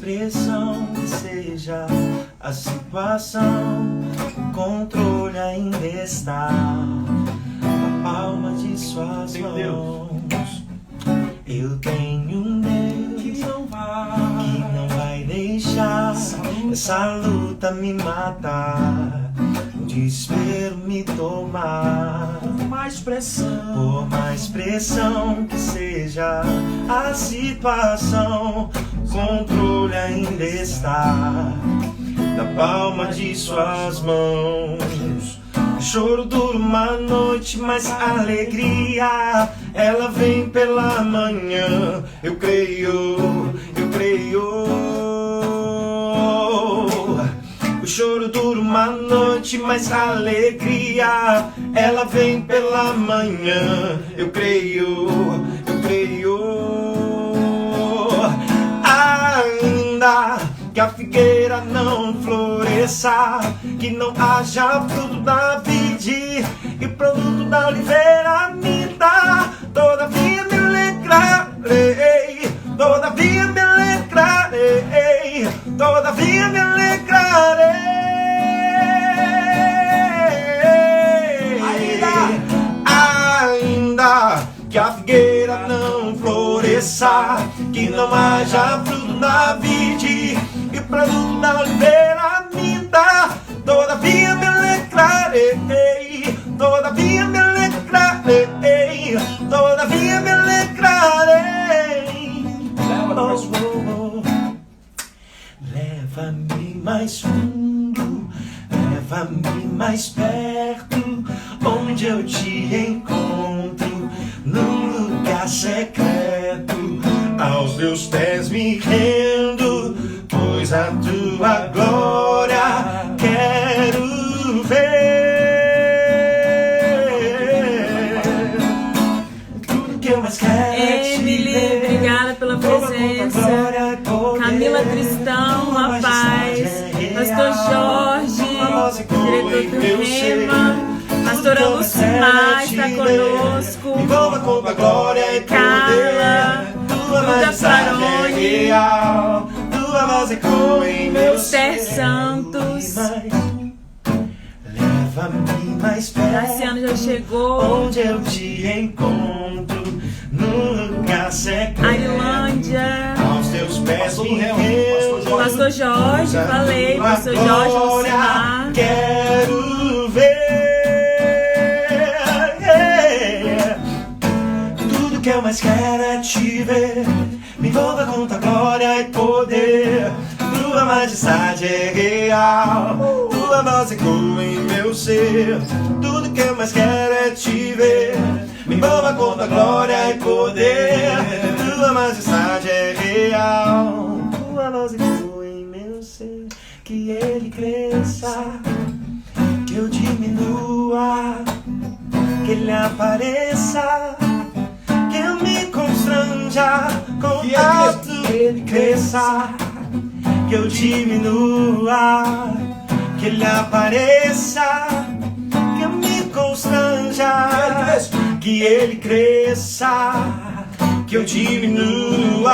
pressão que seja a situação, o controle ainda está na palma de suas mãos. Eu tenho um Deus que não vai deixar essa luta me matar, o desespero me tomar. Por mais pressão que seja a situação, o controle ainda está na palma de suas mãos. Choro dura uma noite, mas alegria ela vem pela manhã. Eu creio. O choro dura uma noite, mas alegria ela vem pela manhã. Eu creio. Ainda que a figueira não floresça, que não haja fruto da vide e produto da oliveira me dá, todavia me alegrarei, todavia me alegrarei, todavia me alegrarei. Ainda que a figueira não floresça, que não haja fruto da vide e produto da oliveira me dá, todavia me alegrarei, todavia me alegrarei, todavia me alegrarei. Leva-me mais fundo, leva-me mais perto, onde eu te encontro, num lugar secreto. Aos teus pés me rendo, pois a tua glória quero ver. Tudo que eu mais quero é te ver. Obrigada pela presença. Camila Cristão, a paz. Pastor Jorge, diretor do Rema. Pastora Lucimar está conosco. Envolva com a glória e Carla, Duda Farone, tua voz ecoa em meu Esther Santos. Leva-me mais perto, Graciano já chegou. onde eu te encontro, num lugar secreto. Arilândia, Aos teus pés me rendo, Pastor Jorge, falei, Pastor Jorge Lucimar. Quero ver. Tudo que eu mais quero é te ver. Me envolva com tua glória e poder. Tua majestade é real, tua voz ecoa em meu ser. Tudo que eu mais quero é te ver. Me envolva com tua glória e poder. Tua majestade é real, tua voz ecoa em meu ser. Que ele cresça, que eu diminua, que ele apareça, que eu me constranja com alto. Que ele cresça, que eu diminua, que ele apareça, que eu me constranja. Que ele cresça, que eu diminua,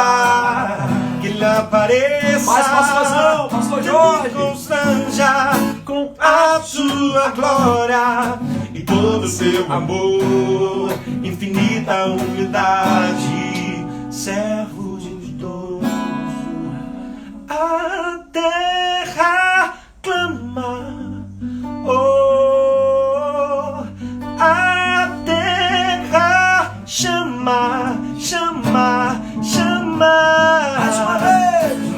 que ele apareça, Mais pastorzão, pastor Jorge, que me constranja com a sua glória e todo o seu amor, infinita humildade, servo de todos. A terra clama, oh, a terra chama, chama, chama.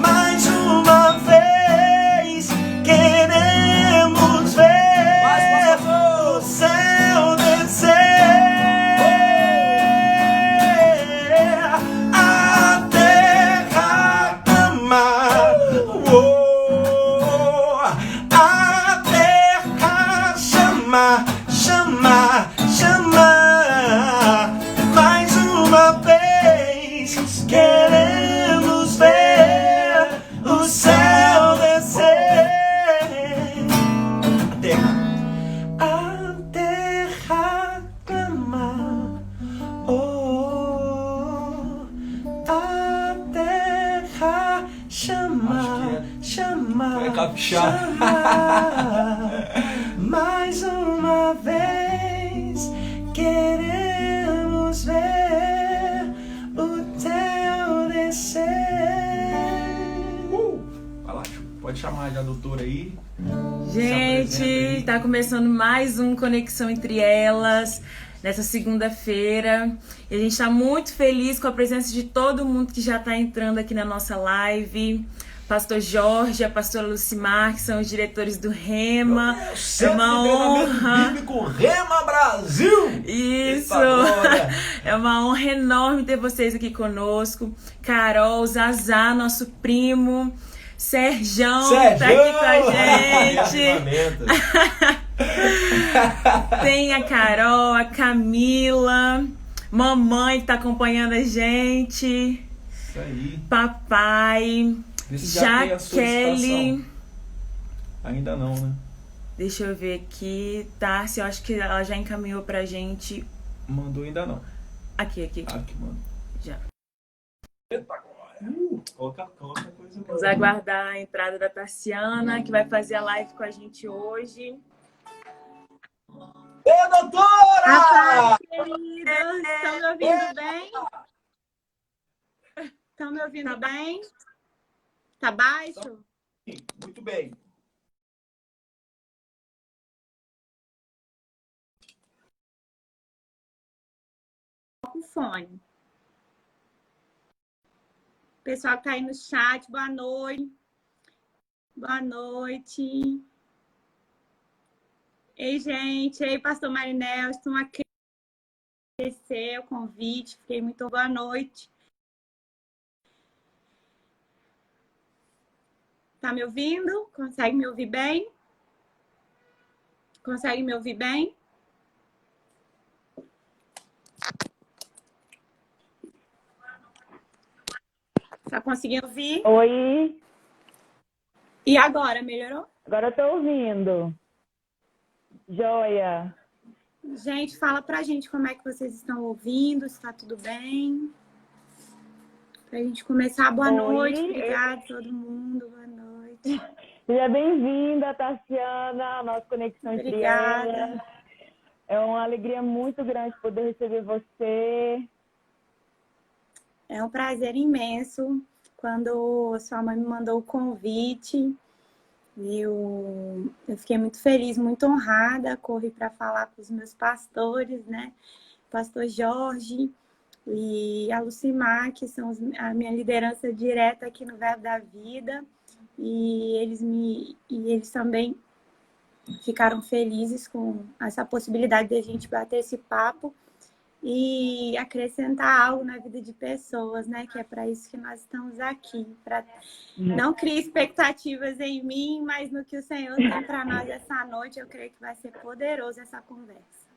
Mais uma vez queremos ver o céu descer. A chama, chama, Vai capixar. chama. Mais uma vez queremos ver o teu descer. Vai lá, pode chamar já a doutora aí. Gente, tá começando mais um Conexão Entre Elas nessa segunda-feira. E a gente tá muito feliz com a presença de todo mundo que já tá entrando aqui na nossa live. Pastor Jorge, a pastora Lucimar, que são os diretores do Rema. É uma honra. Bíblico Rema Brasil! Isso! Eita, glória. É uma honra enorme ter vocês aqui conosco. Carol, Zazá, nosso primo. Serjão tá aqui com a gente. Tem a Carol, a Camila, mamãe que tá acompanhando a gente. Isso aí. Papai, Vê se já tem a Jaqueline. solicitação. Ainda não, né? Deixa eu ver aqui. Tárcia, eu acho que ela já encaminhou pra gente. Mandou ainda não. Aqui. Ah, que manda. Já. Eita, glória. Coloca coisa. Vamos aguardar a entrada da Tarciana, que vai fazer a live com a gente hoje. Ô, doutora! Queridos, estão me ouvindo bem? Estão me ouvindo bem? Tá baixo? Muito bem. Com fone. Pessoal que tá aí no chat, boa noite. Boa noite. Ei, gente. Ei, pastor Marinel, estão aqui. Agradecer o convite. Fiquei muito boa noite. Tá me ouvindo? Consegue me ouvir bem? Consegue me ouvir bem? Tá conseguindo ouvir? Oi, E agora, melhorou? agora eu tô ouvindo. Joia. Gente, fala pra gente como é que vocês estão ouvindo, se tá tudo bem. Pra gente começar, boa Oi. noite. Obrigada a todo mundo, boa noite. Seja bem-vinda, Tarciana, à nossa Conexão Entre Obrigada. Elas. É uma alegria muito grande poder receber você. É um prazer imenso. Quando sua mãe me mandou o convite, eu fiquei muito feliz, muito honrada. Corri para falar com os meus pastores, né? Pastor Jorge e a Lucimar, que são a minha liderança direta aqui no Verbo da Vida. E eles também ficaram felizes com essa possibilidade de a gente bater esse papo e acrescentar algo na vida de pessoas, né? Que é para isso que nós estamos aqui, para não criar expectativas em mim, mas no que o Senhor tem para nós essa noite. Eu creio que vai ser poderoso essa conversa.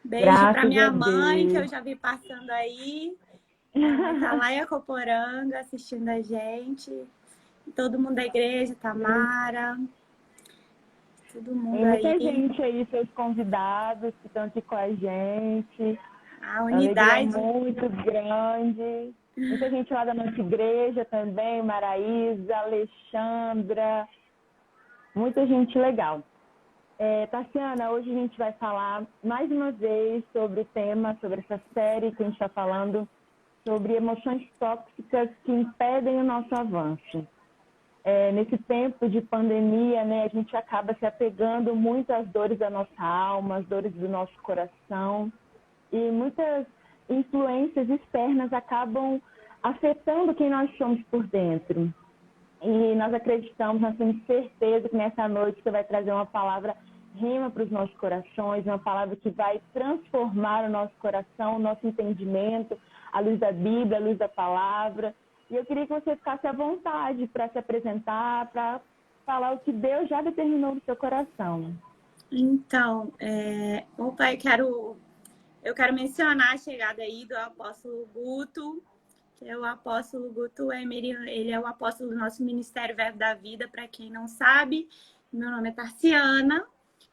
Beijo para minha mãe, que eu já vi passando aí. Tá lá em Acoporanga assistindo a gente. Todo mundo da igreja, Tamara. Todo mundo Tem muita aí. gente aí, seus convidados que estão aqui com a gente. A Uma unidade. alegria muito grande. Muita gente lá da nossa igreja também, Maraísa, Alexandra. Muita gente legal. Tarciana, hoje a gente vai falar mais uma vez sobre o tema, sobre essa série que a gente está falando, sobre emoções tóxicas que impedem o nosso avanço. Nesse tempo de pandemia, né, a gente acaba se apegando muito às dores da nossa alma, às dores do nosso coração, e muitas influências externas acabam afetando quem nós somos por dentro. E nós acreditamos, nós temos certeza que nessa noite você vai trazer uma palavra rema para os nossos corações, uma palavra que vai transformar o nosso coração, o nosso entendimento, à luz da Bíblia, à luz da palavra. E eu queria que você ficasse à vontade para se apresentar, para falar o que Deus já determinou no seu coração. Então, eu quero mencionar a chegada aí do apóstolo Guto, que é o apóstolo Guto Emery. Ele é o apóstolo do nosso Ministério Verbo da Vida, para quem não sabe. Meu nome é Tarciana,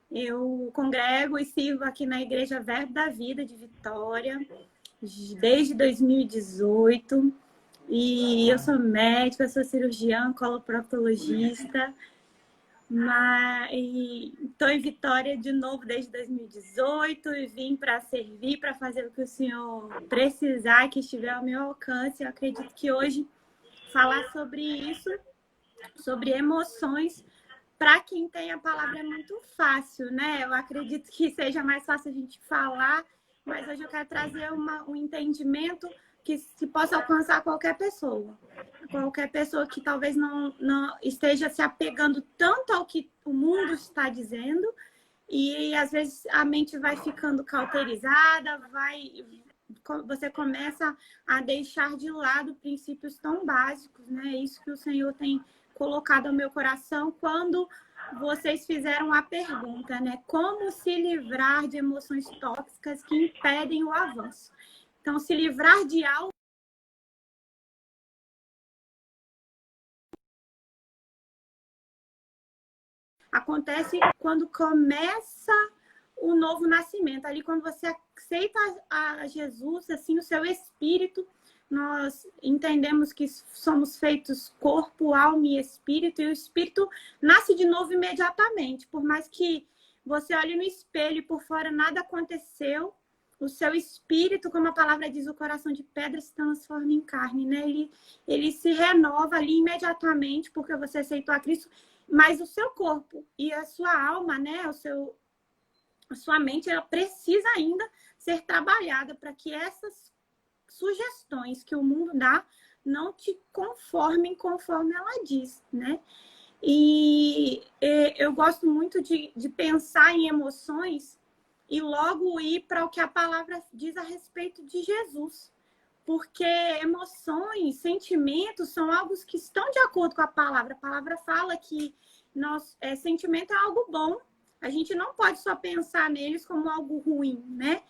eu congrego e sirvo aqui na Igreja Verbo da Vida de Vitória desde 2018. E eu sou médica, sou cirurgiã, coloproctologista. Estou em Vitória de novo desde 2018 e vim para servir, para fazer o que o senhor precisar, que estiver ao meu alcance. Eu acredito que hoje falar sobre isso, sobre emoções, para quem tem a palavra é muito fácil, né? Eu acredito que seja mais fácil a gente falar, mas hoje eu quero trazer um entendimento que se possa alcançar qualquer pessoa. Qualquer pessoa que talvez não esteja se apegando tanto ao que o mundo está dizendo, e às vezes a mente vai ficando cauterizada, você começa a deixar de lado princípios tão básicos, né? Isso que o Senhor tem colocado ao meu coração quando vocês fizeram a pergunta, né? Como se livrar de emoções tóxicas que impedem o avanço? Então, se livrar de algo acontece quando começa o novo nascimento. Ali, quando você aceita a Jesus, assim, o seu espírito, nós entendemos que somos feitos corpo, alma e espírito, e o espírito nasce de novo imediatamente. Por mais que você olhe no espelho e por fora nada aconteceu, o seu espírito, como a palavra diz, o coração de pedra se transforma em carne, né? Ele se renova ali imediatamente porque você aceitou a Cristo, mas o seu corpo e a sua alma, né? A sua mente, ela precisa ainda ser trabalhada para que essas sugestões que o mundo dá não te conformem conforme ela diz, né? E eu gosto muito de pensar em emoções e logo ir para o que a palavra diz a respeito de Jesus. Porque emoções, sentimentos são algo que estão de acordo com a palavra. A palavra fala que sentimento é algo bom. A gente não pode só pensar neles como algo ruim, né?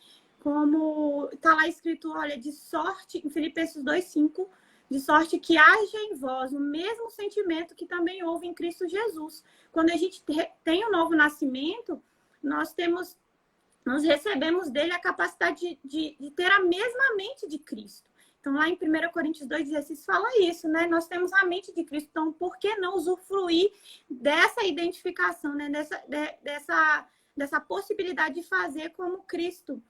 Como está lá escrito, olha, de sorte, em Filipenses 2:5, de sorte que haja em vós o mesmo sentimento que também houve em Cristo Jesus. Quando a gente tem o novo nascimento, nós recebemos dele a capacidade de ter a mesma mente de Cristo. Então, lá em 1 Coríntios 2,16 fala isso, né? Nós temos a mente de Cristo, então por que não usufruir dessa identificação, né? Dessa possibilidade de fazer como Cristo?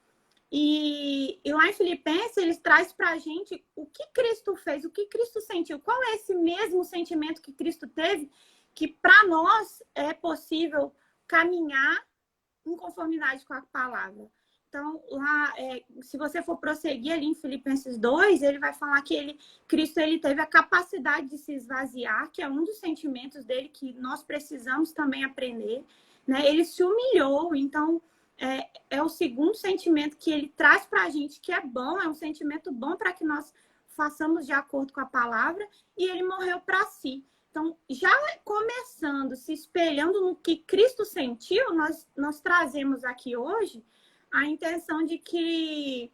E lá em Filipenses, ele traz para a gente o que Cristo fez, o que Cristo sentiu. Qual é esse mesmo sentimento que Cristo teve, que para nós é possível caminhar em conformidade com a palavra. Então, lá, se você for prosseguir ali em Filipenses 2, ele vai falar que Cristo teve a capacidade de se esvaziar, que é um dos sentimentos dele que nós precisamos também aprender, né? Ele se humilhou, então é o segundo sentimento que ele traz para a gente, que é bom, é um sentimento bom para que nós façamos de acordo com a palavra, e ele morreu para si. Então, já começando, se espelhando no que Cristo sentiu, nós trazemos aqui hoje a intenção de que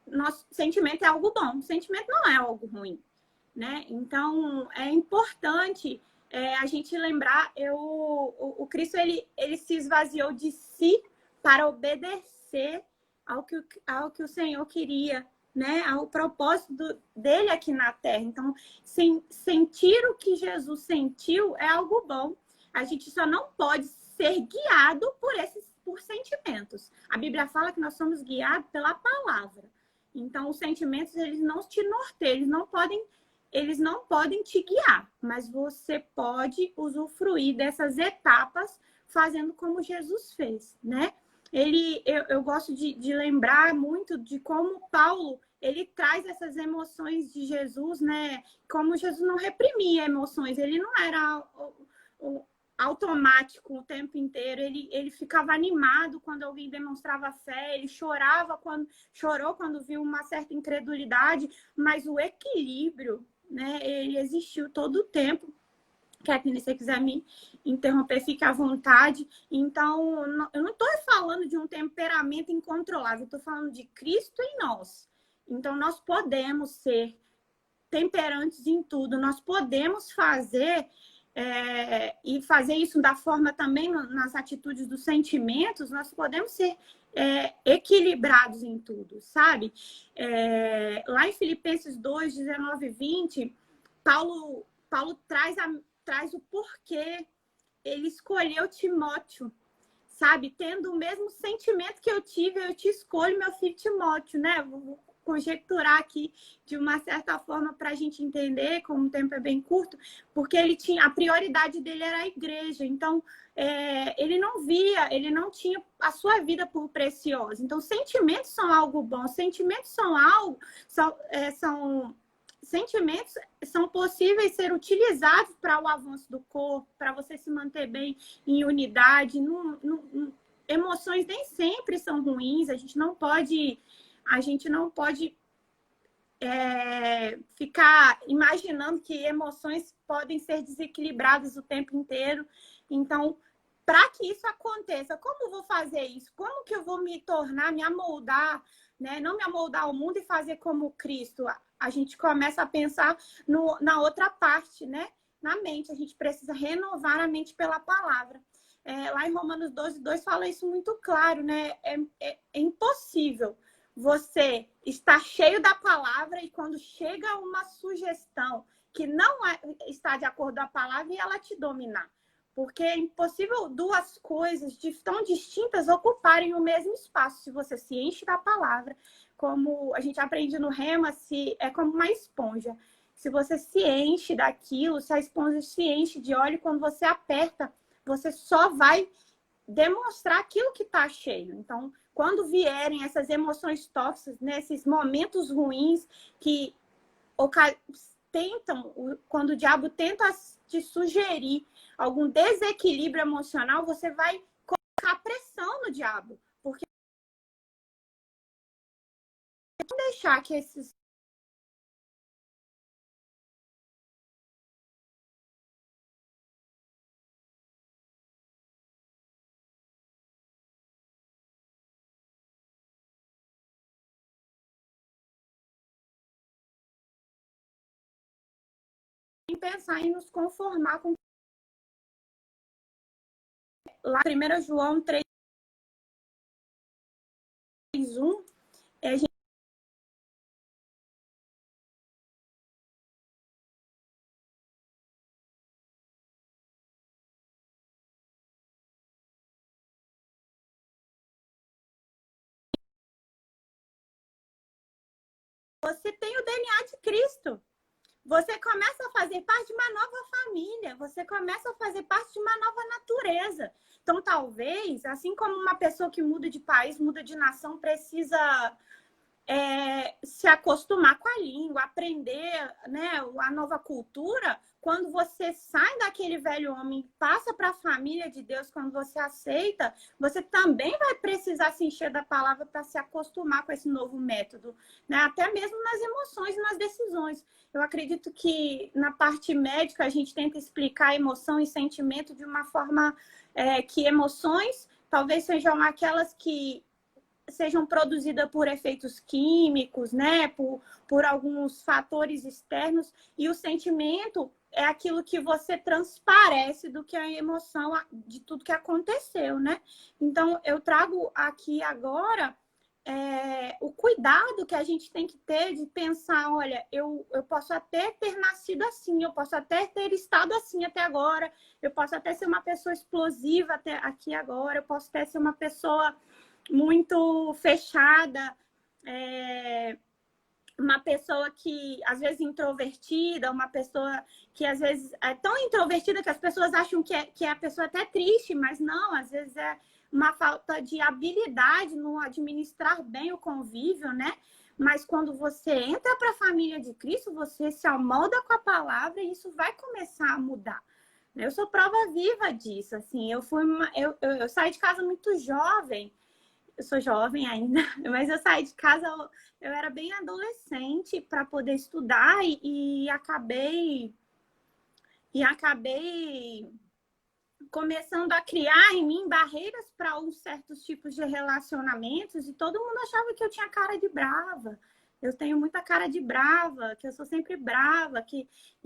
nosso sentimento é algo bom. O sentimento não é algo ruim, né? Então, é importante a gente lembrar, o Cristo, ele se esvaziou de si para obedecer ao que o Senhor queria, né, ao propósito dele aqui na Terra. Então, sentir o que Jesus sentiu é algo bom. A gente só não pode ser guiado por sentimentos. A Bíblia fala que nós somos guiados pela palavra. Então, os sentimentos, eles não te norteiam, eles não podem te guiar, mas você pode usufruir dessas etapas fazendo como Jesus fez, né? Eu gosto de lembrar muito de como Paulo, ele traz essas emoções de Jesus, né? Como Jesus não reprimia emoções, ele não era automático o tempo inteiro, ele ficava animado quando alguém demonstrava fé, ele chorou quando viu uma certa incredulidade, mas o equilíbrio, né? Ele existiu todo o tempo. Se você quiser me interromper, fique à vontade. Então, eu não estou falando de um temperamento incontrolável, eu estou falando de Cristo em nós. Então, nós podemos ser temperantes em tudo, nós podemos fazer e fazer isso da forma também nas atitudes dos sentimentos, nós podemos ser equilibrados em tudo, sabe? Lá em Filipenses 2, 19 e 20, Paulo traz o porquê ele escolheu Timóteo, sabe? Tendo o mesmo sentimento que eu tive, eu te escolho, meu filho Timóteo, né? Vou conjecturar aqui de uma certa forma para a gente entender, como o tempo é bem curto, porque a prioridade dele era a igreja. Então, ele não tinha a sua vida por preciosa. Então, sentimentos são algo bom, sentimentos sentimentos são possíveis ser utilizados para o avanço do corpo, para você se manter bem em unidade. Emoções nem sempre são ruins, a gente não pode ficar imaginando que emoções podem ser desequilibradas o tempo inteiro. Então, para que isso aconteça, como eu vou fazer isso? Como que eu vou me amoldar, né? Não me amoldar ao mundo e fazer como Cristo? A gente começa a pensar na outra parte, né? Na mente. A gente precisa renovar a mente pela palavra. Lá em Romanos 12, 2 fala isso muito claro, né? É impossível você estar cheio da palavra e quando chega uma sugestão que não está de acordo com a palavra e ela te dominar. Porque é impossível duas coisas tão distintas ocuparem o mesmo espaço. Se você se enche da palavra, como a gente aprende no Rema, é como uma esponja. Se você se enche daquilo, se a esponja se enche de óleo, quando você aperta, você só vai demonstrar aquilo que está cheio. Então, quando vierem essas emoções tóxicas, nesses momentos ruins que quando o diabo tenta te sugerir algum desequilíbrio emocional, você vai colocar pressão no diabo. Porque não deixar que esses pensar em nos conformar com lá 1 João 3:1, você tem o DNA de Cristo. Você começa a fazer parte de uma nova família, você começa a fazer parte de uma nova natureza. Então, talvez, assim como uma pessoa que muda de país, muda de nação, precisa se acostumar com a língua, aprender, né, a nova cultura. Quando você sai daquele velho homem, passa para a família de Deus, quando você aceita, você também vai precisar se encher da palavra para se acostumar com esse novo método, né? Até mesmo nas emoções e nas decisões. Eu acredito que na parte médica a gente tenta explicar emoção e sentimento de uma forma que emoções talvez sejam aquelas que sejam produzidas por efeitos químicos, né? Por alguns fatores externos, e o sentimento é aquilo que você transparece do que a emoção de tudo que aconteceu, né? Então, eu trago aqui agora o cuidado que a gente tem que ter de pensar, olha, eu posso até ter nascido assim, eu posso até ter estado assim até agora, eu posso até ser uma pessoa explosiva até aqui agora, eu posso até ser uma pessoa muito fechada, uma pessoa que às vezes introvertida, uma pessoa que às vezes é tão introvertida que as pessoas acham que é a pessoa até triste, mas não, às vezes é uma falta de habilidade no administrar bem o convívio, né? Mas quando você entra para a família de Cristo, você se amolda com a palavra e isso vai começar a mudar. Eu sou prova viva disso, assim, eu saí de casa muito jovem. Eu sou jovem ainda, mas eu saí de casa, eu era bem adolescente para poder estudar e acabei começando a criar em mim barreiras para uns certos tipos de relacionamentos e todo mundo achava que eu tinha cara de brava. Eu tenho muita cara de brava, que eu sou sempre brava,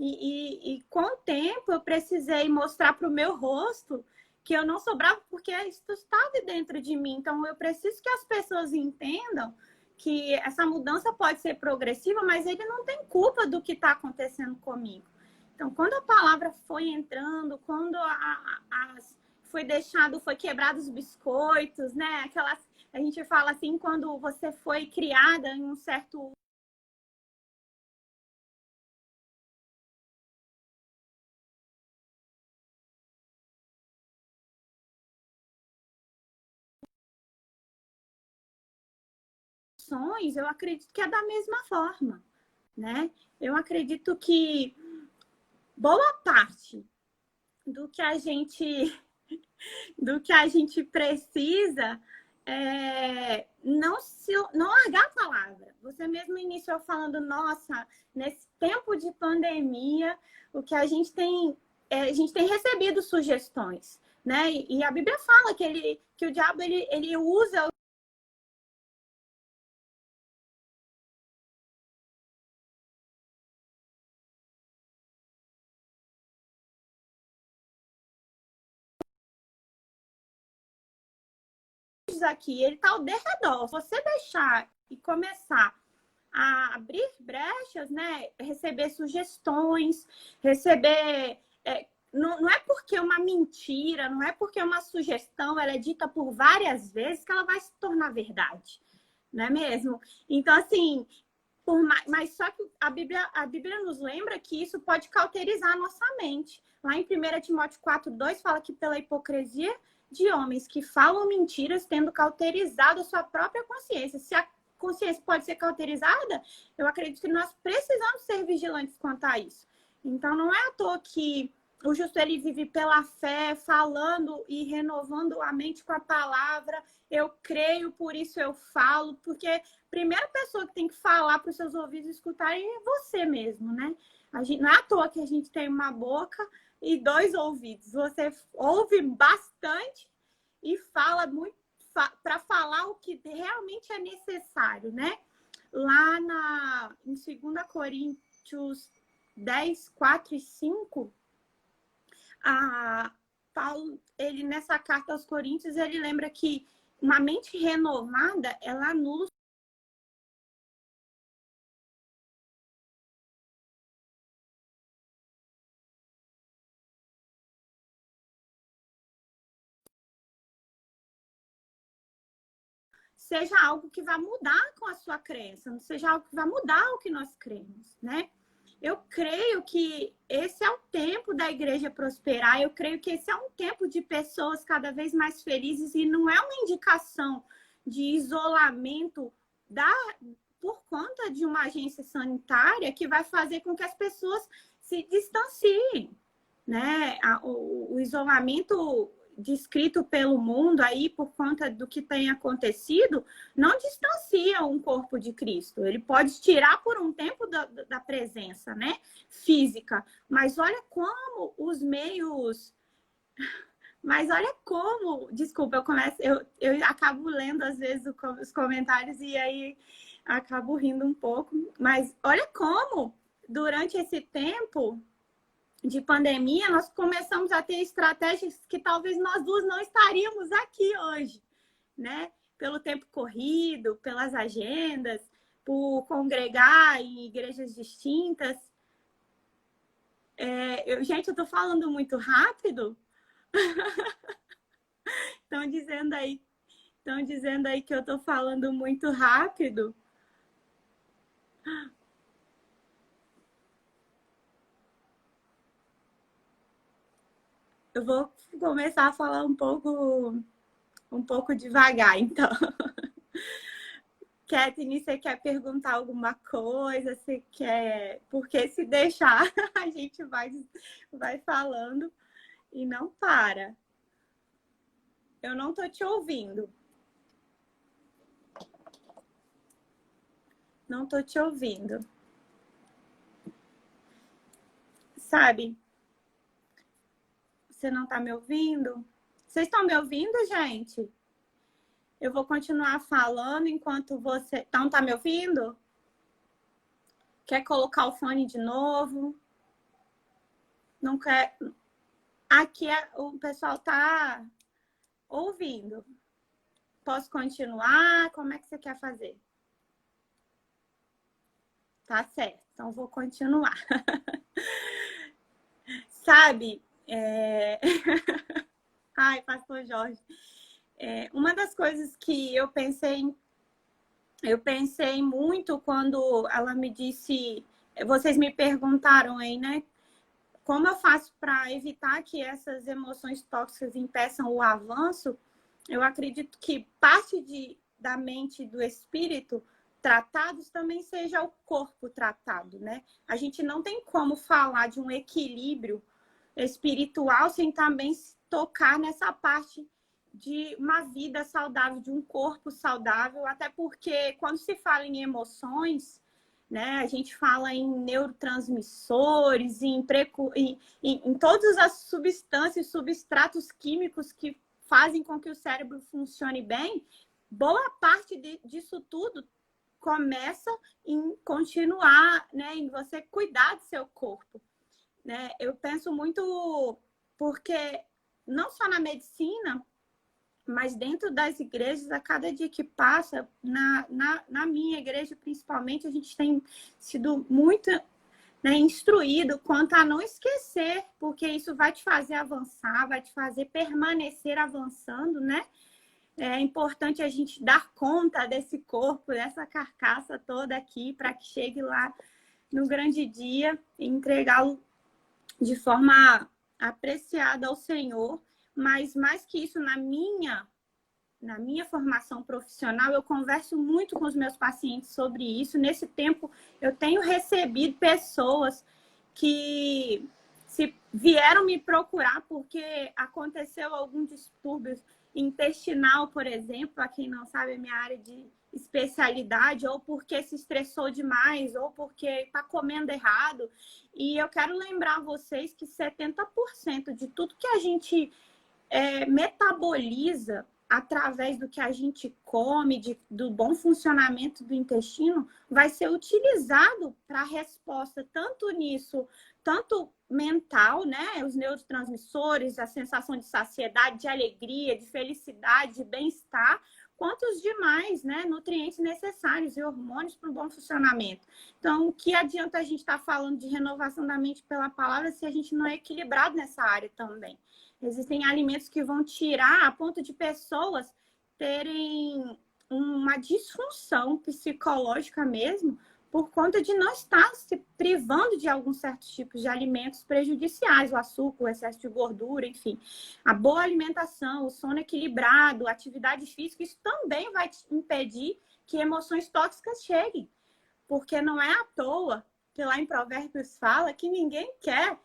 e com o tempo eu precisei mostrar para o meu rosto que eu não sou brava porque isso está dentro de mim. Então, eu preciso que as pessoas entendam que essa mudança pode ser progressiva, mas ele não tem culpa do que está acontecendo comigo. Então, quando a palavra foi entrando, quando foi deixado, foi quebrado os biscoitos, né? A gente fala assim, quando você foi criada em um certo eu acredito que é da mesma forma, né? Eu acredito que boa parte do que a gente precisa é não largar a palavra. Você mesmo iniciou falando, nossa, nesse tempo de pandemia, o que a gente tem recebido sugestões, né? E a Bíblia fala que o diabo ele usa aqui, ele está ao derredor. Se você deixar e começar a abrir brechas, né? Receber sugestões, receber... não é porque uma mentira, não é porque uma sugestão ela é dita por várias vezes que ela vai se tornar verdade, não é mesmo? Então, assim, mas só que a Bíblia nos lembra que isso pode cauterizar a nossa mente. Lá em 1 Timóteo 4:2 fala que pela hipocrisia de homens que falam mentiras, tendo cauterizado a sua própria consciência. Se a consciência pode ser cauterizada, eu acredito que nós precisamos ser vigilantes quanto a isso. Então, não é à toa que o justo ele vive pela fé, falando e renovando a mente com a palavra. Eu creio, por isso eu falo, porque a primeira pessoa que tem que falar para os seus ouvidos escutarem é você mesmo, né? Não é à toa que a gente tem uma boca e 2 ouvidos. Você ouve bastante e fala muito para falar o que realmente é necessário, né? Lá em 2 Coríntios 10, 4 e 5, Paulo, ele nessa carta aos Coríntios, ele lembra que uma mente renovada, ela anula seja algo que vai mudar com a sua crença, não seja algo que vai mudar o que nós cremos, né? Eu creio que esse é o tempo da igreja prosperar, eu creio que esse é um tempo de pessoas cada vez mais felizes e não é uma indicação de isolamento por conta de uma agência sanitária que vai fazer com que as pessoas se distanciem, né? O isolamento descrito pelo mundo aí por conta do que tem acontecido, não distancia um corpo de Cristo. Ele pode tirar por um tempo da presença, né, física, mas olha como os meios... Mas olha como... Desculpa, eu acabo lendo às vezes os comentários e aí acabo rindo um pouco, mas olha como durante esse tempo de pandemia, nós começamos a ter estratégias que talvez nós duas não estaríamos aqui hoje, né? Pelo tempo corrido, pelas agendas, por congregar em igrejas distintas. Gente, eu tô falando muito rápido? Estão dizendo aí que eu tô falando muito rápido. Eu vou começar a falar um pouco devagar, então. Kathleen, você quer perguntar alguma coisa? Você quer... Porque se deixar, a gente vai falando e não para. Eu não tô te ouvindo. Não tô te ouvindo. Sabe? Você não tá me ouvindo? Vocês estão me ouvindo, gente? Eu vou continuar falando enquanto você... Não tá me ouvindo? Quer colocar o fone de novo? Não quer... Aqui o pessoal tá ouvindo. Posso continuar? Como é que você quer fazer? Tá certo, então vou continuar. Sabe, ai, pastor Jorge, uma das coisas que eu pensei muito quando ela me disse, vocês me perguntaram aí, né? Como eu faço para evitar que essas emoções tóxicas impeçam o avanço? Eu acredito que parte da mente e do espírito tratados também seja o corpo tratado, né? A gente não tem como falar de um equilíbrio espiritual sem também tocar nessa parte de uma vida saudável, de um corpo saudável, até porque quando se fala em emoções, né, a gente fala em neurotransmissores, em todas as substâncias, substratos químicos que fazem com que o cérebro funcione bem. Boa parte disso tudo começa em continuar, né, em você cuidar do seu corpo, né? Eu penso muito porque não só na medicina, mas dentro das igrejas, a cada dia que passa, na minha igreja principalmente, a gente tem sido muito, né, instruído quanto a não esquecer, porque isso vai te fazer avançar, vai te fazer permanecer avançando, né? É importante a gente dar conta desse corpo, dessa carcaça toda aqui, para que chegue lá no grande dia e entregá-lo de forma apreciada ao Senhor. Mas mais que isso, na minha formação profissional, eu converso muito com os meus pacientes sobre isso. Nesse tempo, eu tenho recebido pessoas que vieram me procurar porque aconteceu algum distúrbio intestinal, por exemplo, a quem não sabe, é minha área de especialidade, ou porque se estressou demais, ou porque está comendo errado. E eu quero lembrar vocês que 70% de tudo que a gente metaboliza através do que a gente come, do bom funcionamento do intestino, vai ser utilizado para resposta tanto nisso, tanto mental, né? Os neurotransmissores, a sensação de saciedade, de alegria, de felicidade, de bem-estar, quanto os demais, né, nutrientes necessários e hormônios para um bom funcionamento. Então, o que adianta a gente estar falando de renovação da mente pela palavra se a gente não é equilibrado nessa área também? Existem alimentos que vão tirar a ponto de pessoas terem uma disfunção psicológica mesmo por conta de não estar se privando de alguns certos tipos de alimentos prejudiciais, o açúcar, o excesso de gordura, enfim. A boa alimentação, o sono equilibrado, a atividade física, isso também vai impedir que emoções tóxicas cheguem. Porque não é à toa que lá em Provérbios fala que ninguém quer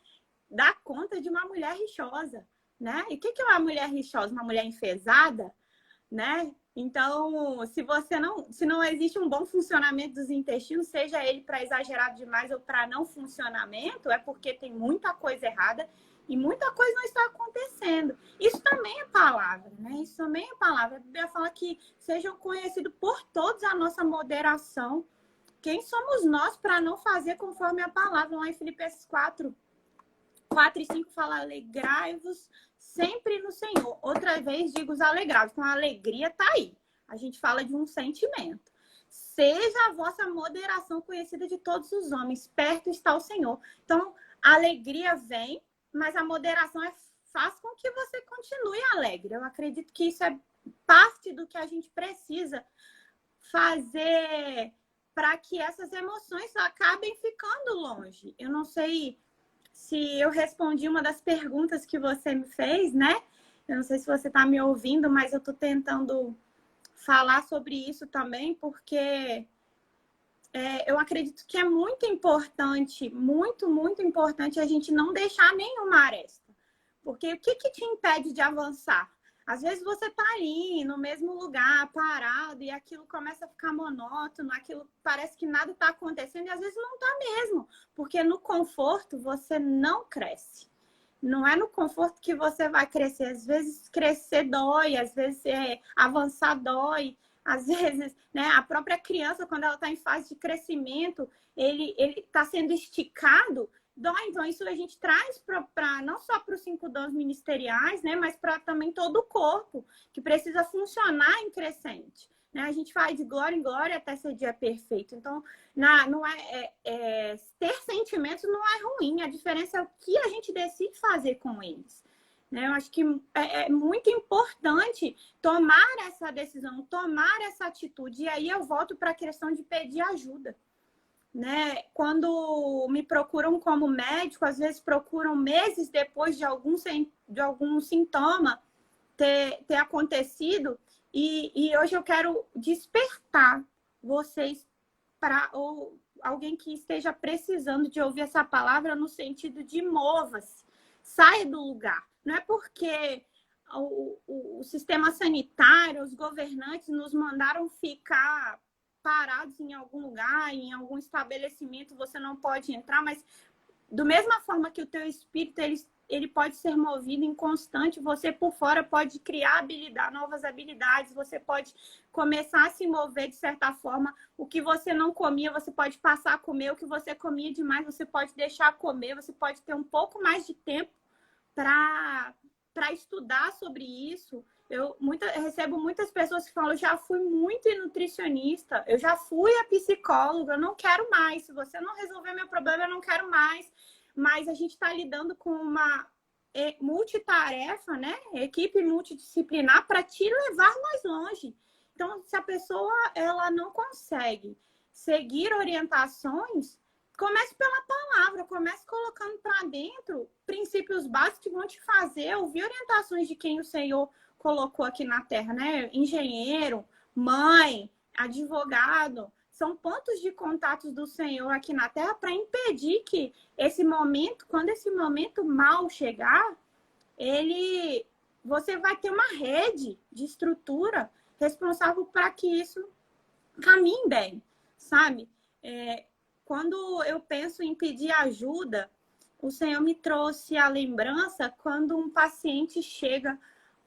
dar conta de uma mulher rixosa, né? E o que é uma mulher rixosa? Uma mulher enfesada, né? Então, se não existe um bom funcionamento dos intestinos, seja ele para exagerado demais ou para não funcionamento, é porque tem muita coisa errada e muita coisa não está acontecendo. Isso também é palavra, né? Isso também é palavra. A Bíblia fala que sejam conhecidos por todos a nossa moderação. Quem somos nós para não fazer conforme a palavra? Lá em Filipenses 4 e 5 fala: alegrai-vos sempre no Senhor. Outra vez digo alegrai-vos. Então a alegria está aí. A gente fala de um sentimento. Seja a vossa moderação conhecida de todos os homens. Perto está o Senhor. Então a alegria vem, mas a moderação faz com que você continue alegre. Eu acredito que isso é parte do que a gente precisa fazer para que essas emoções acabem ficando longe. Eu não sei se eu respondi uma das perguntas que você me fez, né? Eu não sei se você está me ouvindo, mas eu estou tentando falar sobre isso também, porque eu acredito que é muito importante, muito, muito importante a gente não deixar nenhuma aresta. Porque o que te impede de avançar? Às vezes você está ali no mesmo lugar, parado, e aquilo começa a ficar monótono, aquilo parece que nada está acontecendo, e às vezes não está mesmo, porque no conforto você não cresce. Não é no conforto que você vai crescer. Às vezes crescer dói, às vezes avançar dói, às vezes, né, a própria criança, quando ela está em fase de crescimento, ele está sendo esticado dói. Então, isso a gente traz não só para os 5 dons ministeriais, né, mas para também todo o corpo, que precisa funcionar em crescente. Né? A gente vai de glória em glória até ser dia perfeito. Então, não ter sentimentos não é ruim. A diferença é o que a gente decide fazer com eles. Né? Eu acho que é muito importante tomar essa decisão, tomar essa atitude. E aí eu volto para a questão de pedir ajuda. Né? Quando me procuram como médico, às vezes procuram meses depois de algum sintoma ter acontecido. E hoje eu quero despertar vocês ou alguém que esteja precisando de ouvir essa palavra no sentido de mova-se, saia do lugar. Não é porque o sistema sanitário, os governantes nos mandaram ficar parados em algum lugar, em algum estabelecimento, você não pode entrar, mas da mesma forma que o teu espírito, ele pode ser movido em constante, você por fora pode criar novas habilidades, você pode começar a se mover de certa forma. O que você não comia, você pode passar a comer. O que você comia demais, você pode deixar comer. Você pode ter um pouco mais de tempo para estudar sobre isso. Eu recebo muitas pessoas que falam, eu já fui muito nutricionista, eu já fui a psicóloga, eu não quero mais. Se você não resolver meu problema, eu não quero mais. Mas a gente está lidando com uma multitarefa, né? Equipe multidisciplinar para te levar mais longe. Então, se a pessoa ela não consegue seguir orientações, comece pela palavra, comece colocando para dentro princípios básicos que vão te fazer ouvir orientações de quem o Senhor colocou aqui na Terra, né? Engenheiro, mãe, advogado, são pontos de contatos do Senhor aqui na Terra para impedir que esse momento, quando esse momento mal chegar, você vai ter uma rede de estrutura responsável para que isso caminhe bem, sabe? Quando eu penso em pedir ajuda, o Senhor me trouxe a lembrança quando um paciente chega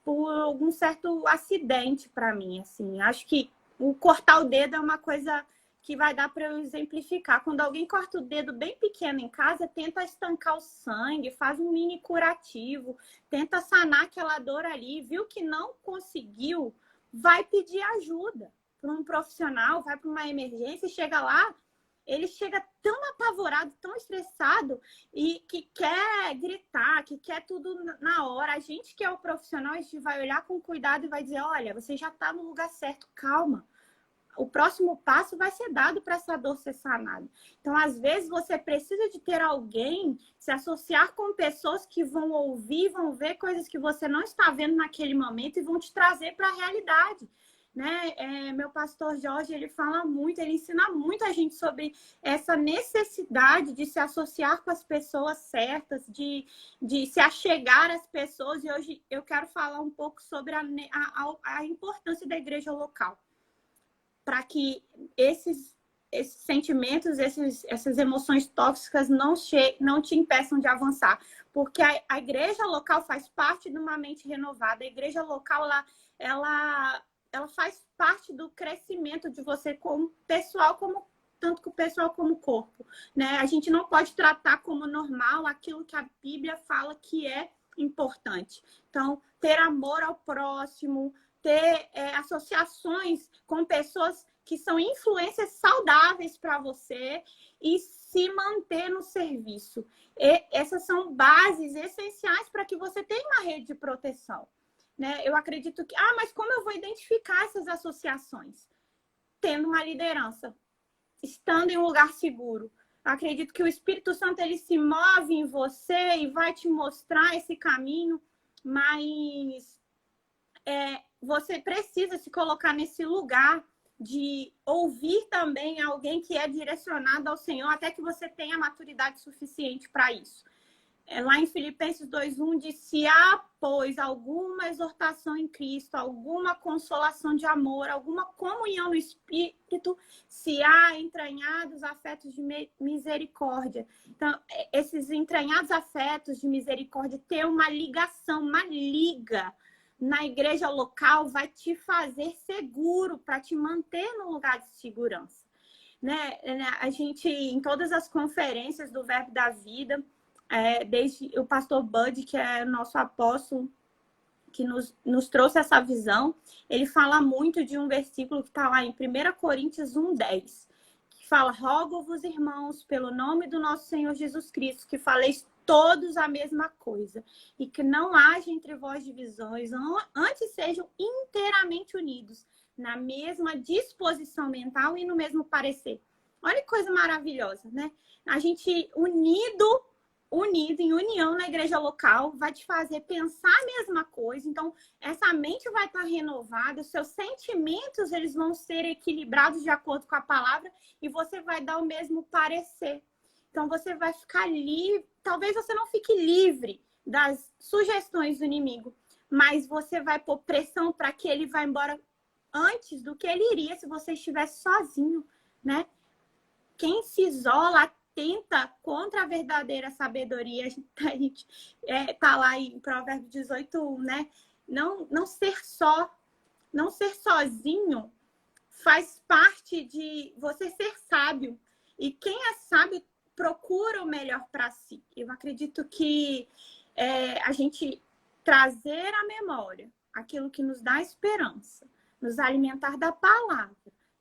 por algum certo acidente para mim, assim. Acho que o cortar o dedo é uma coisa que vai dar para eu exemplificar. Quando alguém corta o dedo bem pequeno em casa, tenta estancar o sangue, faz um mini curativo, tenta sanar aquela dor ali, viu que não conseguiu, vai pedir ajuda para um profissional, vai para uma emergência e chega lá, ele chega tão apavorado, tão estressado e que quer gritar, que quer tudo na hora. A gente que é o profissional, a gente vai olhar com cuidado e vai dizer, olha, você já está no lugar certo, calma. O próximo passo vai ser dado para essa dor ser sanada. Então, às vezes, você precisa de ter alguém, se associar com pessoas que vão ouvir, vão ver coisas que você não está vendo naquele momento e vão te trazer para a realidade. Né? Meu pastor Jorge, ele fala muito, ele ensina muito a gente sobre essa necessidade de se associar com as pessoas certas, de se achegar às pessoas. E hoje eu quero falar um pouco sobre a importância da igreja local, para que esses sentimentos, essas emoções tóxicas não te impeçam de avançar. Porque a igreja local faz parte de uma mente renovada. A igreja local, ela faz parte do crescimento de você como pessoal, tanto com o pessoal como o corpo. Né? A gente não pode tratar como normal aquilo que a Bíblia fala que é importante. Então, ter amor ao próximo, ter associações com pessoas que são influências saudáveis para você e se manter no serviço. Essas são bases essenciais para que você tenha uma rede de proteção. Né? Eu acredito que... mas como eu vou identificar essas associações? Tendo uma liderança, estando em um lugar seguro. Eu acredito que o Espírito Santo ele se move em você e vai te mostrar esse caminho, mas você precisa se colocar nesse lugar de ouvir também alguém que é direcionado ao Senhor, até que você tenha maturidade suficiente para isso. Lá em Filipenses 2:1 diz, se há, pois, alguma exortação em Cristo, alguma consolação de amor, alguma comunhão no Espírito, se há entranhados afetos de misericórdia. Então, esses entranhados afetos de misericórdia, ter uma ligação, uma liga na igreja local vai te fazer seguro, para te manter no lugar de segurança. né? A gente, em todas as conferências do Verbo da Vida, desde o pastor Bud, que é o nosso apóstolo, que nos trouxe essa visão, ele fala muito de um versículo que está lá em 1 Coríntios 1:10, que fala: rogo-vos, irmãos, pelo nome do nosso Senhor Jesus Cristo, que faleis todos a mesma coisa, e que não haja entre vós divisões, antes sejam inteiramente unidos, na mesma disposição mental e no mesmo parecer. Olha que coisa maravilhosa, né? A gente unido em união na igreja local, vai te fazer pensar a mesma coisa. Então, essa mente vai estar renovada, os seus sentimentos eles vão ser equilibrados de acordo com a palavra e você vai dar o mesmo parecer. Então, você vai ficar livre. Talvez você não fique livre das sugestões do inimigo, mas você vai pôr pressão para que ele vá embora antes do que ele iria se você estivesse sozinho, né? Quem se isola tenta contra a verdadeira sabedoria. A gente tá lá em Provérbios 18, né? Não ser sozinho faz parte de você ser sábio. E quem é sábio procura o melhor para si. Eu acredito que a gente trazer à memória aquilo que nos dá esperança, nos alimentar da palavra.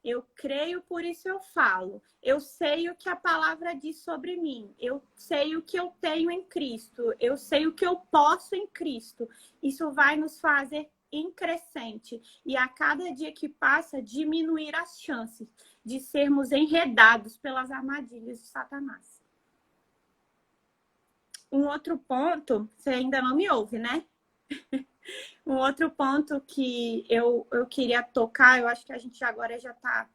Eu creio, por isso eu falo. Eu sei o que a palavra diz sobre mim. Eu sei o que eu tenho em Cristo. Eu sei o que eu posso em Cristo. Isso vai nos fazer em crescente. E a cada dia que passa, diminuir as chances de sermos enredados pelas armadilhas de Satanás. Um outro ponto, você ainda não me ouve, né? Um outro ponto que eu queria tocar, eu acho que a gente agora já está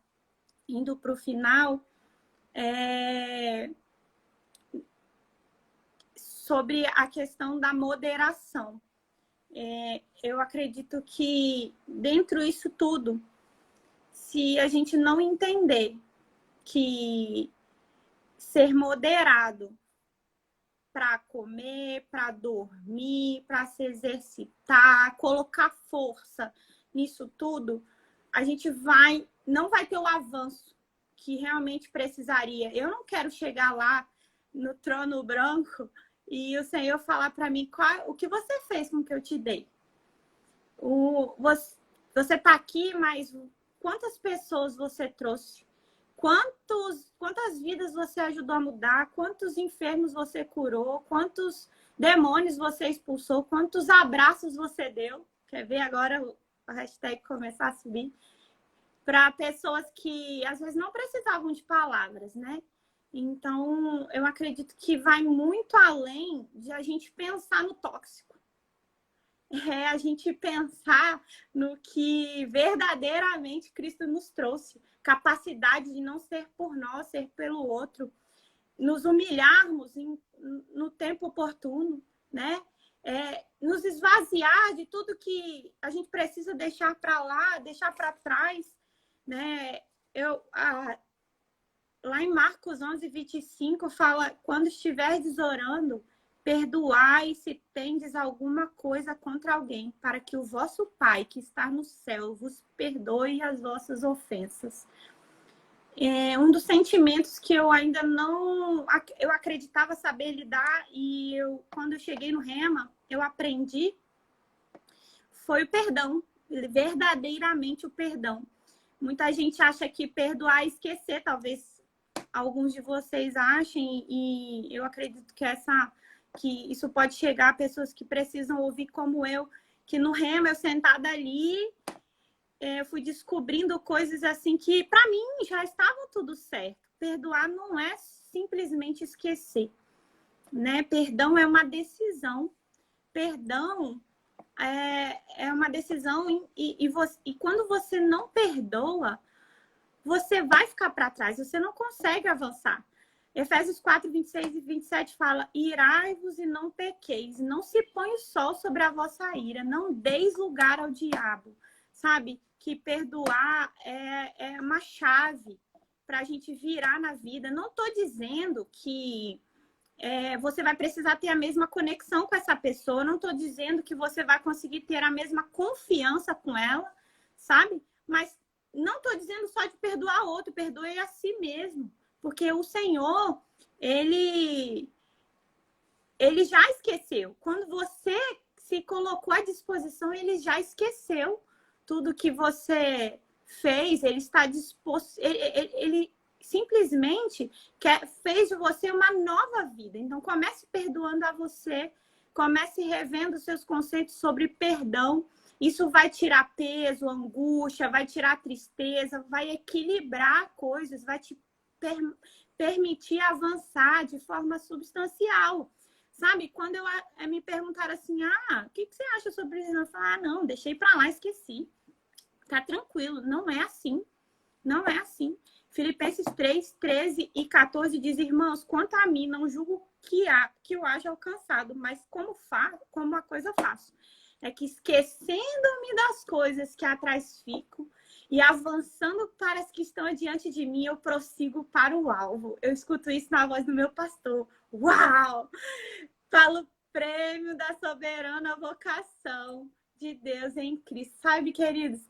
indo para o final, sobre a questão da moderação. Eu acredito que dentro disso tudo, se a gente não entender que ser moderado para comer, para dormir, para se exercitar, colocar força nisso tudo, a gente não vai ter o avanço que realmente precisaria. Eu não quero chegar lá no trono branco e o Senhor falar para mim o que você fez com o que eu te dei. Você está aqui, mas quantas pessoas você trouxe? Quantas vidas você ajudou a mudar? Quantos enfermos você curou? Quantos demônios você expulsou? Quantos abraços você deu? Quer ver agora a hashtag começar a subir? Para pessoas que às vezes não precisavam de palavras, né? Então, eu acredito que vai muito além de a gente pensar no tóxico. A gente pensar no que verdadeiramente Cristo nos trouxe. Capacidade de não ser por nós, ser pelo outro. Nos humilharmos no tempo oportuno, né? Nos esvaziar de tudo que a gente precisa deixar para lá, deixar para trás, né? Lá em Marcos 11:25 fala: quando estiverdes orando, perdoai se tendes alguma coisa contra alguém, para que o vosso Pai, que está no céu, vos perdoe as vossas ofensas. Um dos sentimentos que eu ainda eu acreditava saber lidar, e quando eu cheguei no Rema, eu aprendi, foi o perdão, verdadeiramente o perdão. Muita gente acha que perdoar é esquecer, talvez alguns de vocês achem, e eu acredito que isso pode chegar a pessoas que precisam ouvir como eu, que no Rema, eu sentada ali, eu fui descobrindo coisas assim que, para mim, já estava tudo certo. Perdoar não é simplesmente esquecer, né? Perdão é uma decisão. Perdão é uma decisão e quando você não perdoa, você vai ficar para trás, você não consegue avançar. Efésios 4:26-27 fala: irai-vos e não pequeis, não se põe o sol sobre a vossa ira, não deis lugar ao diabo. Sabe? Que perdoar é uma chave para a gente virar na vida. Não estou dizendo que você vai precisar ter a mesma conexão com essa pessoa, não estou dizendo que você vai conseguir ter a mesma confiança com ela, sabe? Mas não estou dizendo só de perdoar outro, perdoe a si mesmo. Porque o Senhor, ele já esqueceu. Quando você se colocou à disposição, ele já esqueceu tudo que você fez. Ele está disposto, ele simplesmente fez de você uma nova vida. Então, comece perdoando a você, comece revendo seus conceitos sobre perdão. Isso vai tirar peso, angústia, vai tirar tristeza, vai equilibrar coisas, vai te permitir avançar de forma substancial. Sabe, quando me perguntaram assim, o que você acha sobre isso? Eu falei, não, deixei pra lá, esqueci. Tá tranquilo, não é assim. Não é assim. Filipenses 3, 13 e 14 diz, irmãos, quanto a mim, não julgo que eu haja alcançado, mas como a coisa faço. É que esquecendo-me das coisas que atrás fico e avançando para as que estão adiante de mim, eu prossigo para o alvo. Eu escuto isso na voz do meu pastor. Uau! Para o prêmio da soberana vocação de Deus em Cristo. Sabe, queridos,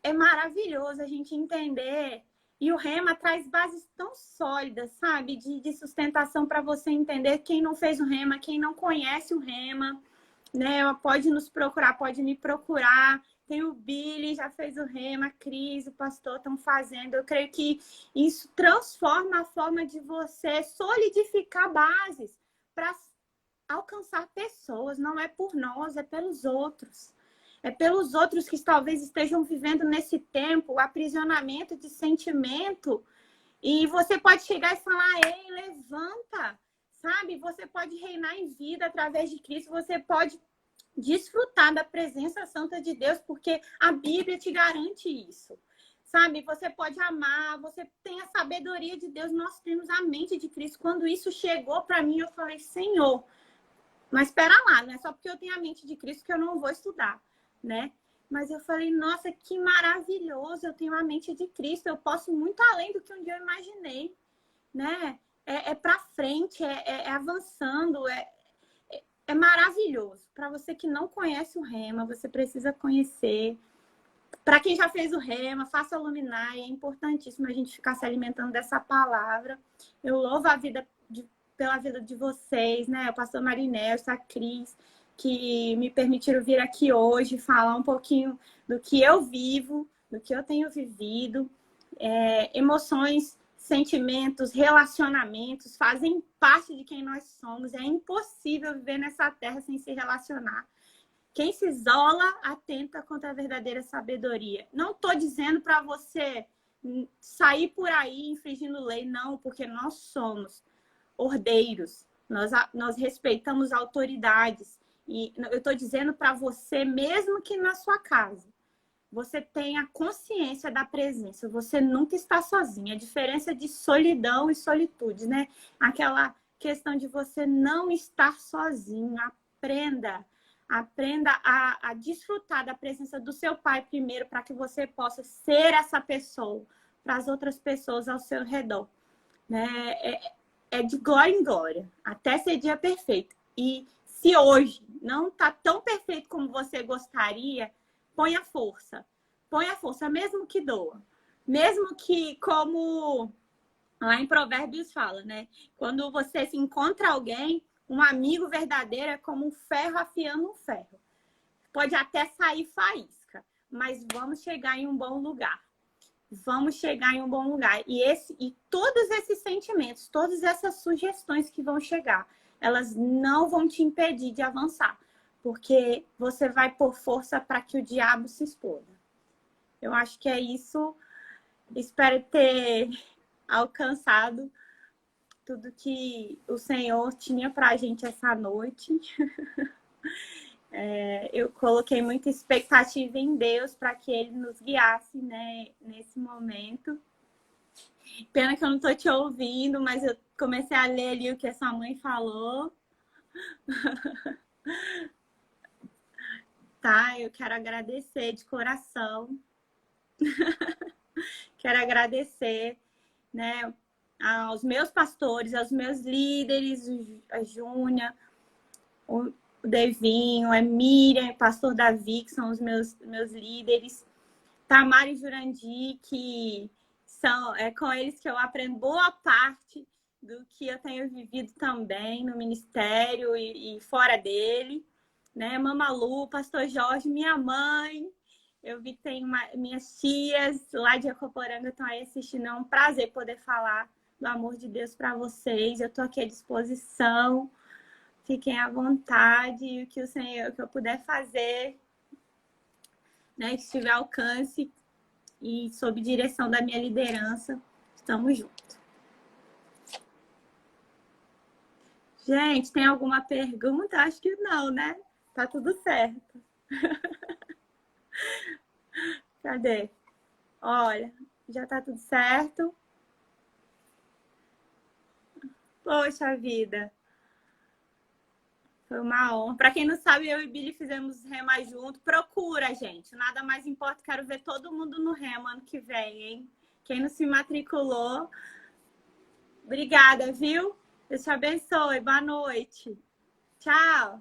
é maravilhoso a gente entender. E o Rema traz bases tão sólidas, sabe? De sustentação para você entender quem não fez o Rema, quem não conhece o Rema, né? Pode nos procurar, pode me procurar. Tem o Billy, já fez o Rema, a Cris, o pastor estão fazendo. Eu creio que isso transforma a forma de você solidificar bases para alcançar pessoas. Não é por nós, é pelos outros. É pelos outros que talvez estejam vivendo nesse tempo, o aprisionamento de sentimento. E você pode chegar e falar, ei, levanta, sabe? Você pode reinar em vida através de Cristo, você pode desfrutar da presença santa de Deus, porque a Bíblia te garante isso. Sabe? Você pode amar, você tem a sabedoria de Deus, nós temos a mente de Cristo. Quando isso chegou para mim, eu falei, Senhor, mas espera lá, não é só porque eu tenho a mente de Cristo que eu não vou estudar, né? Mas eu falei, nossa, que maravilhoso, eu tenho a mente de Cristo, eu posso muito além do que um dia eu imaginei, né? É para frente, é avançando, é maravilhoso. Para você que não conhece o Rema, você precisa conhecer. Para quem já fez o Rema, faça o Luminai, é importantíssimo a gente ficar se alimentando dessa palavra. Eu louvo a vida pela vida de vocês, né? O pastor Marinel, a Cris, que me permitiram vir aqui hoje falar um pouquinho do que eu vivo, do que eu tenho vivido. Emoções, sentimentos, relacionamentos fazem parte de quem nós somos. É impossível viver nessa terra sem se relacionar. Quem se isola atenta contra a verdadeira sabedoria. Não estou dizendo para você sair por aí infringindo lei, não, porque nós somos ordeiros, nós respeitamos autoridades. E eu estou dizendo para você, mesmo que na sua casa, você tenha consciência da presença, você nunca está sozinho. A diferença de solidão e solitude, né? Aquela questão de você não estar sozinho. Aprenda a desfrutar da presença do seu Pai primeiro, para que você possa ser essa pessoa para as outras pessoas ao seu redor, né? É de glória em glória, até ser dia perfeito. E se hoje não está tão perfeito como você gostaria, põe a força, mesmo que doa. Mesmo que, como lá em Provérbios fala, né? Quando você se encontra alguém, um amigo verdadeiro é como um ferro afiando um ferro. Pode até sair faísca, mas vamos chegar em um bom lugar. Vamos chegar em um bom lugar. E todos esses sentimentos, todas essas sugestões que vão chegar, elas não vão te impedir de avançar, porque você vai pôr força para que o diabo se exploda. Eu acho que é isso. Espero ter alcançado tudo que o Senhor tinha para a gente essa noite. Eu coloquei muita expectativa em Deus para que Ele nos guiasse, né, nesse momento. Pena que eu não estou te ouvindo, mas eu comecei a ler ali o que a sua mãe falou. Tá, eu quero agradecer de coração. Quero agradecer, né, aos meus pastores, aos meus líderes, a Júnia, o Devinho, a Miriam, o pastor Davi, que são os meus líderes. Tamara e Jurandir, que é com eles que eu aprendo boa parte do que eu tenho vivido também no ministério e fora dele, né? Mamalu, Pastor Jorge, minha mãe. Eu vi que tem minhas tias lá de Acoporanga estão aí assistindo. É um prazer poder falar do amor de Deus para vocês. Eu estou aqui à disposição. Fiquem à vontade. E o que eu puder fazer, né, que estiver ao alcance e sob direção da minha liderança, estamos juntos. Gente, tem alguma pergunta? Acho que não, né? Tá tudo certo. Cadê? Olha, já tá tudo certo. Poxa vida. Foi uma honra. Para quem não sabe, eu e Billy fizemos Rema junto. Procura, gente. Nada mais importa. Quero ver todo mundo no Rema ano que vem, hein? Quem não se matriculou, obrigada, viu? Deus te abençoe. Boa noite. Tchau.